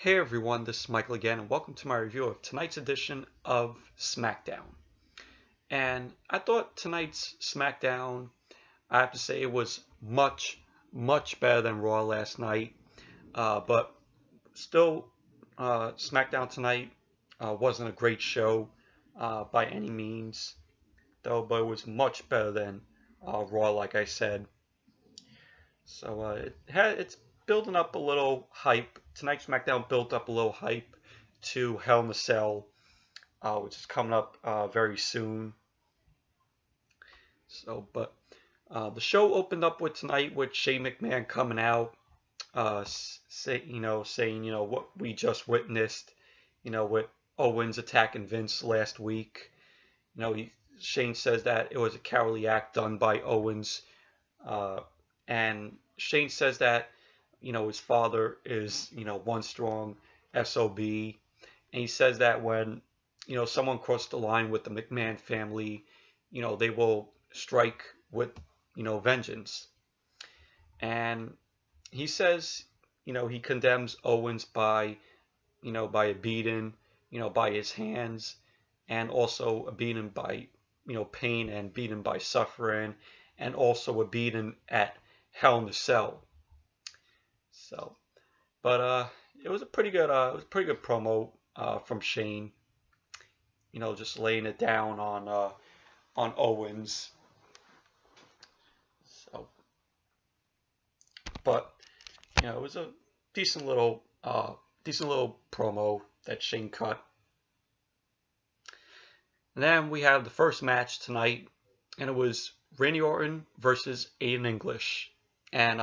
Hey everyone, this is Michael again, and welcome to my review of tonight's edition of Smackdown. And I thought tonight's Smackdown, I have to say, it was much better than Raw last night. But still, Smackdown tonight wasn't a great show by any means, though, but it was much better than Raw, like I said. So it's building up a little hype. Tonight's SmackDown built up a little hype to Hell in a Cell, which is coming up very soon. So, but the show opened up with tonight with Shane McMahon coming out, saying what we just witnessed, with Owens attacking Vince last week. Shane says that it was a cowardly act done by Owens, and Shane says that his father is one strong SOB, and he says that when someone crossed the line with the McMahon family, they will strike with vengeance. And he says he condemns Owens by by a beating, by his hands, and also a beating by pain, and beating by suffering, and also a beating at Hell in a Cell. So, but it was a pretty good promo from Shane. Just laying it down on Owens. So, but it was a decent little promo that Shane cut. And then we have the first match tonight, and it was Randy Orton versus Aiden English. And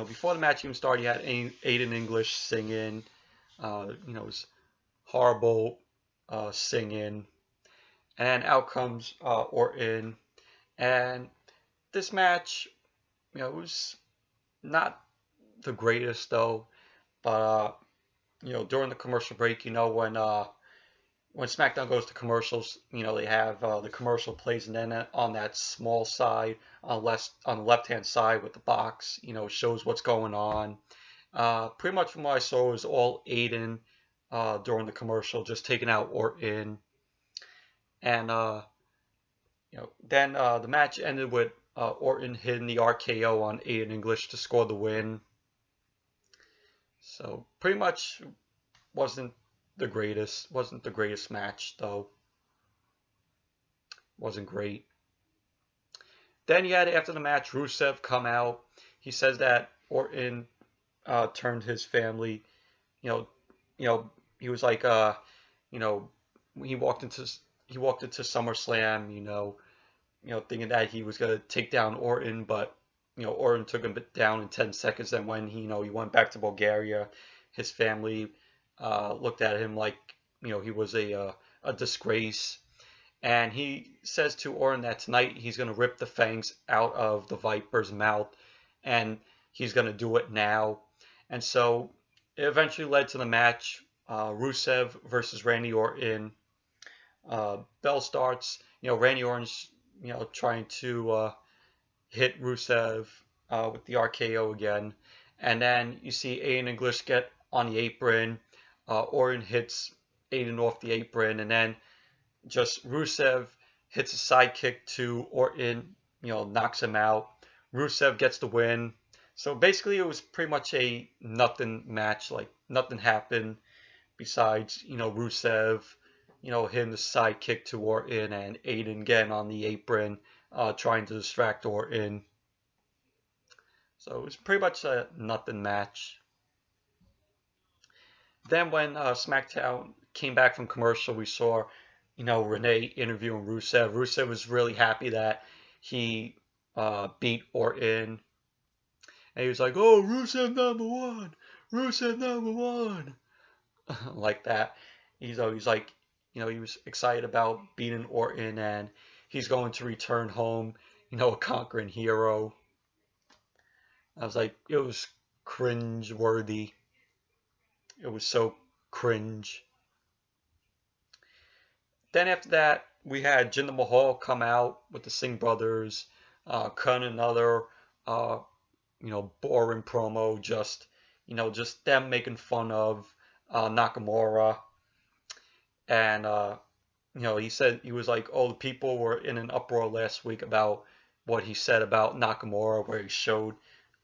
before the match even started, you had Aiden English singing. It was horrible singing. And out comes Orton. And this match, it was not the greatest though. But during the commercial break, when SmackDown goes to commercials, they have the commercial plays, and then on that small side, on the left-hand side with the box, shows what's going on. Pretty much from what I saw, it was all Aiden during the commercial, just taking out Orton. And then the match ended with Orton hitting the RKO on Aiden English to score the win. So pretty much wasn't the greatest match though. Wasn't great. Then you had, after the match, Rusev come out. He says that Orton turned his family. He was like he walked into SummerSlam, thinking that he was gonna take down Orton, but Orton took him down in 10 seconds. Then when he went back to Bulgaria, his family looked at him like he was a disgrace. And he says to Orton that tonight he's going to rip the fangs out of the Viper's mouth, and he's going to do it now. And so it eventually led to the match, Rusev versus Randy Orton. Bell starts. Randy Orton's trying to hit Rusev with the RKO again, and then you see Aiden English get on the apron. Orton hits Aiden off the apron, and then just Rusev hits a sidekick to Orton, knocks him out. Rusev gets the win. So basically it was pretty much a nothing match. Like nothing happened besides, Rusev, hitting the sidekick to Orton, and Aiden getting on the apron, trying to distract Orton. So it was pretty much a nothing match. Then when SmackDown came back from commercial, we saw, Renee interviewing Rusev. Rusev was really happy that he beat Orton. And he was like, "Oh, Rusev #1! Rusev #1!" Like that. He's always like, he was excited about beating Orton, and he's going to return home, a conquering hero. I was like, it was cringe-worthy. It was so cringe. Then after that, we had Jinder Mahal come out with the Singh brothers, cut another, boring promo. Just them making fun of Nakamura, and he said he was like, oh, the people were in an uproar last week about what he said about Nakamura, where he showed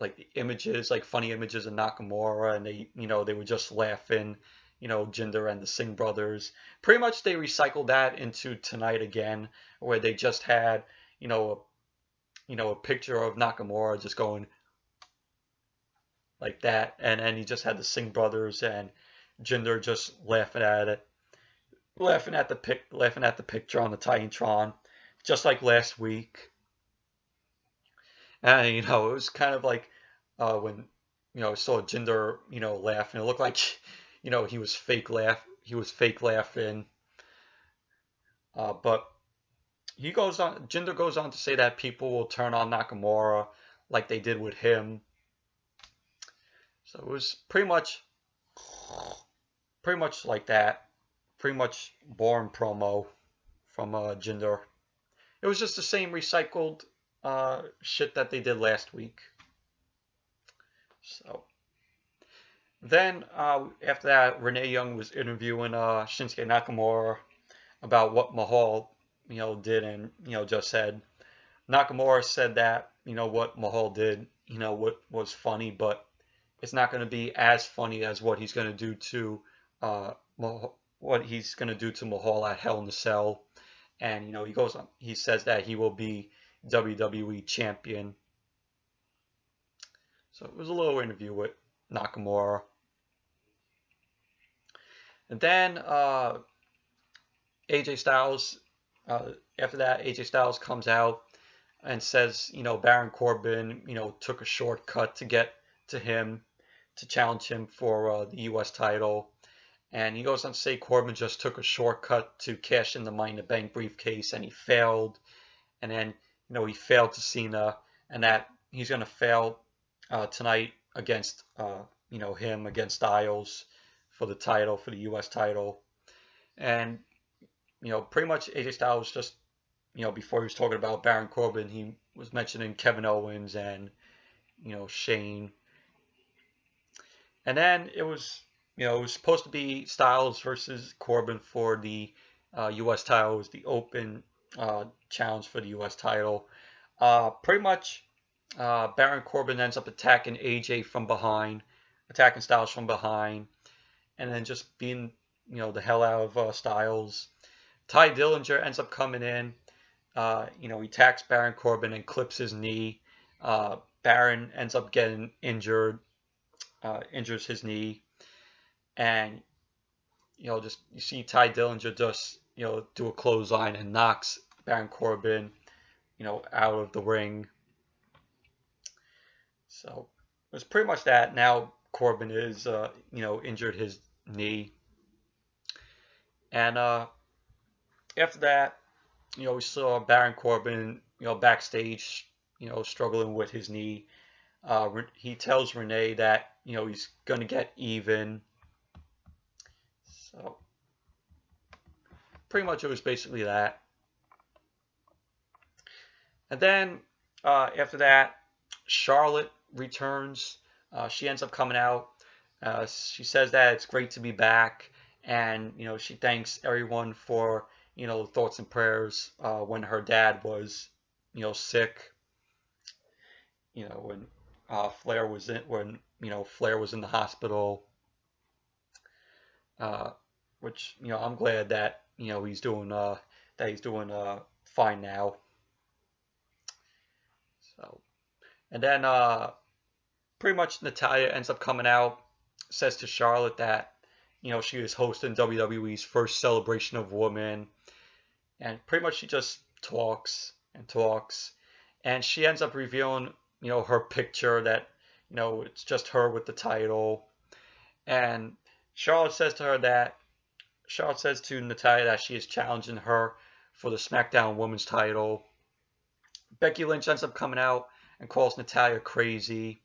like the images, like funny images of Nakamura, and they were just laughing, Jinder and the Singh brothers. Pretty much they recycled that into tonight again, where they just had, a picture of Nakamura just going like that, and then he just had the Singh brothers and Jinder just laughing at it, laughing at the picture on the Titantron, just like last week. And it was kind of like when I saw Jinder laughing. It looked like he was fake laughing. But Jinder goes on to say that people will turn on Nakamura like they did with him. So it was pretty much like that. Pretty much boring promo from Jinder. It was just the same recycled shit that they did last week. So then after that, Renee Young was interviewing Shinsuke Nakamura about what Mahal did, and just said Nakamura said that what Mahal did what was funny, but it's not going to be as funny as what he's going to do to Mahal at Hell in a Cell. And he says that he will be WWE champion. So it was a little interview with Nakamura. And then AJ Styles, after that, AJ Styles comes out and says, Baron Corbin, took a shortcut to get to him, to challenge him for the U.S. title. And he goes on to say Corbin just took a shortcut to cash in the Money in the Bank briefcase, and he failed. And then, he failed to Cena, and that he's going to fail tonight against, him against Styles for the title, for the U.S. title. And, pretty much AJ Styles just, before he was talking about Baron Corbin, he was mentioning Kevin Owens and, Shane. And then it was supposed to be Styles versus Corbin for the U.S. title. It was the open challenge for the U.S. title. Pretty much Baron Corbin ends up attacking AJ from behind, attacking Styles from behind, and then just beating the hell out of Styles. Ty Dillinger ends up coming in. He attacks Baron Corbin and clips his knee. Baron ends up getting injured, injures his knee. And, you see Ty Dillinger just, do a clothesline and knocks Baron Corbin, out of the ring. So it was pretty much that. Now Corbin is, injured his knee. And after that, we saw Baron Corbin, backstage, struggling with his knee. He tells Renee that, he's going to get even. So pretty much it was basically that. And then after that, Charlotte returns. She ends up coming out. She says that it's great to be back, and she thanks everyone for thoughts and prayers when her dad was sick. When Flair was in the hospital. Which I'm glad that he's doing fine now. So, and then pretty much Natalya ends up coming out, says to Charlotte that she is hosting WWE's first celebration of women, and pretty much she just talks and talks, and she ends up revealing her picture that it's just her with the title, and Charlotte says to Natalya that she is challenging her for the SmackDown Women's title. Becky Lynch ends up coming out and calls Natalya crazy.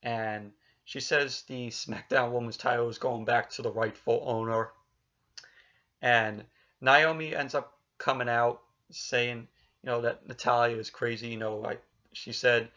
And she says the SmackDown Women's title is going back to the rightful owner. And Naomi ends up coming out saying, that Natalya is crazy. Like she said,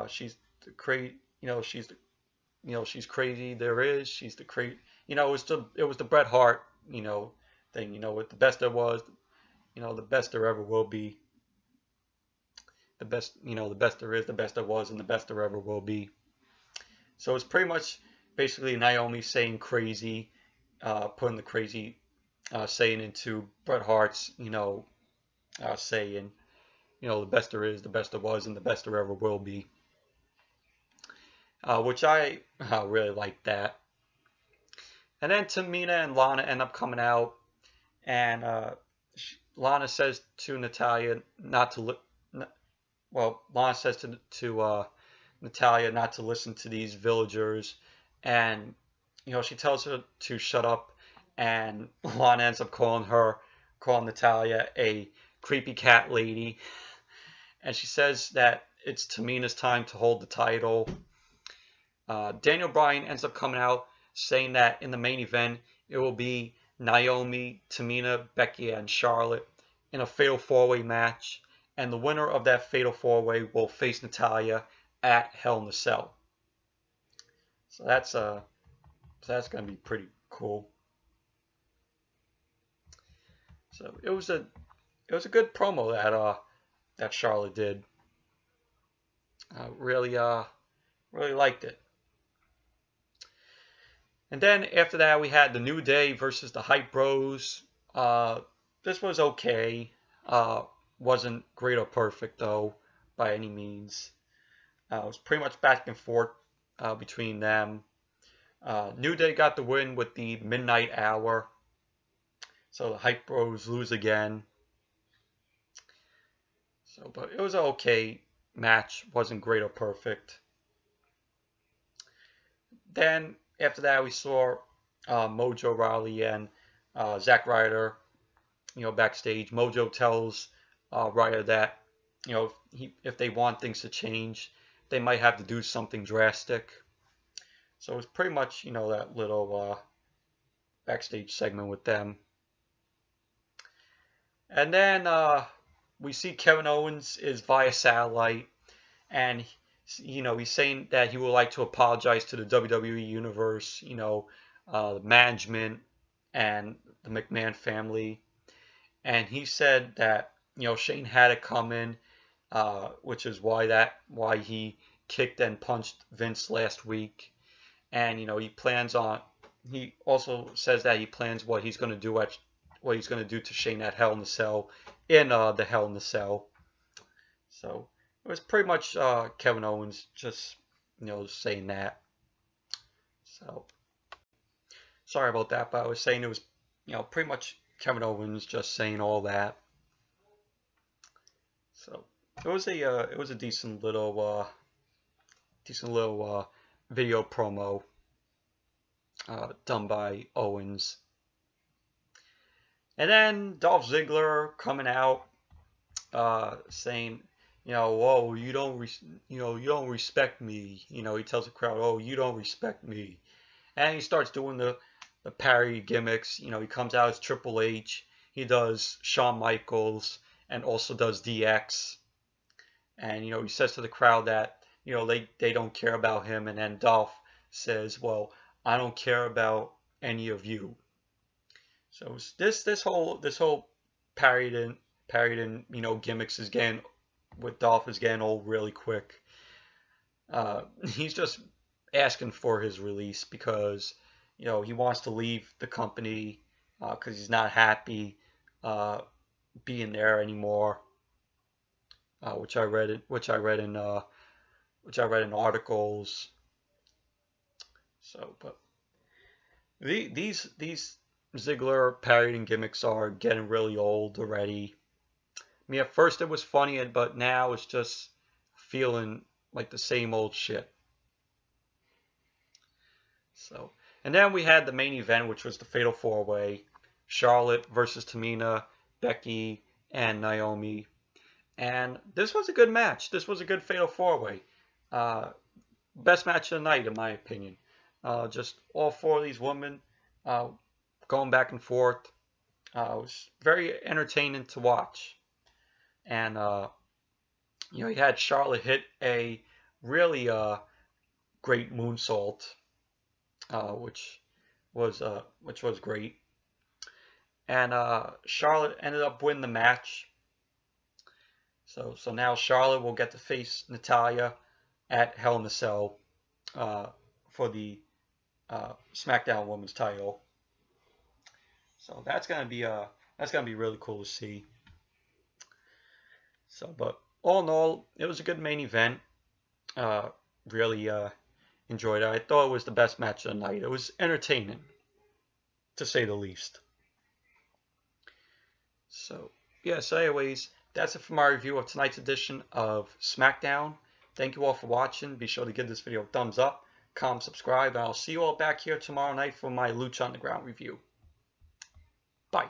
she's the she's crazy there is. She's the crazy, it was the Bret Hart, thing, with the best there was, the best there ever will be, the best, the best there is, the best there was, and the best there ever will be. So it's pretty much basically Naomi saying crazy, putting the crazy saying into Bret Hart's, saying, the best there is, the best there was, and the best there ever will be. Which I really like that. And then Tamina and Lana end up coming out, and Lana says to Natalya not to Lana says to Natalya not to listen to these villagers, and she tells her to shut up, and Lana ends up calling Natalya a creepy cat lady, and she says that it's Tamina's time to hold the title. Daniel Bryan ends up coming out saying that in the main event it will be Naomi, Tamina, Becky, and Charlotte in a fatal 4-way match, and the winner of that fatal 4-way will face Natalya at Hell in a Cell. So that's going to be pretty cool. So it was a good promo that Charlotte did. Really liked it. And then after that, we had the New Day versus the Hype Bros. This was okay. Wasn't great or perfect, though, by any means. It was pretty much back and forth between them. New Day got the win with the Midnight Hour. So the Hype Bros lose again. But it was an okay match. Wasn't great or perfect. Then after that, we saw Mojo Rawley and Zack Ryder, backstage. Mojo tells Ryder that, if they want things to change, they might have to do something drastic. So it was pretty much, that little backstage segment with them. And then we see Kevin Owens is via satellite, and he's saying that he would like to apologize to the WWE Universe, the management and the McMahon family. And he said that, Shane had it coming, which is why he kicked and punched Vince last week. And, he also says that he plans what he's going to do to Shane at Hell in a Cell, in the Hell in a Cell. So it was pretty much Kevin Owens just, saying that. So, sorry about that, but I was saying it was, pretty much Kevin Owens just saying all that. So it was a decent little video promo done by Owens. And then Dolph Ziggler coming out saying, whoa, you don't respect me. He tells the crowd, oh, you don't respect me. And he starts doing the parody gimmicks. He comes out as Triple H. He does Shawn Michaels and also does DX. And, he says to the crowd that, they don't care about him. And then Dolph says, well, I don't care about any of you. So this whole parodied gimmicks is getting, with Dolph, is getting old really quick. He's just asking for his release because, he wants to leave the company because he's not happy being there anymore. Which I read in articles. So, but these Ziggler parodying gimmicks are getting really old already. I mean, at first it was funny, but now it's just feeling like the same old shit. So, and then we had the main event, which was the Fatal 4-Way. Charlotte versus Tamina, Becky, and Naomi. And this was a good match. This was a good Fatal 4-Way. Best match of the night, in my opinion. Just all four of these women going back and forth. It was very entertaining to watch. And, you had Charlotte hit a really great moonsault, which was great. And Charlotte ended up winning the match. So now Charlotte will get to face Natalya at Hell in a Cell for the SmackDown Women's title. So that's gonna be really cool to see. So, but all in all, it was a good main event. Really enjoyed it. I thought it was the best match of the night. It was entertaining, to say the least. So, yeah, so anyways, that's it for my review of tonight's edition of SmackDown. Thank you all for watching. Be sure to give this video a thumbs up, comment, subscribe, and I'll see you all back here tomorrow night for my Lucha Underground review. Bye.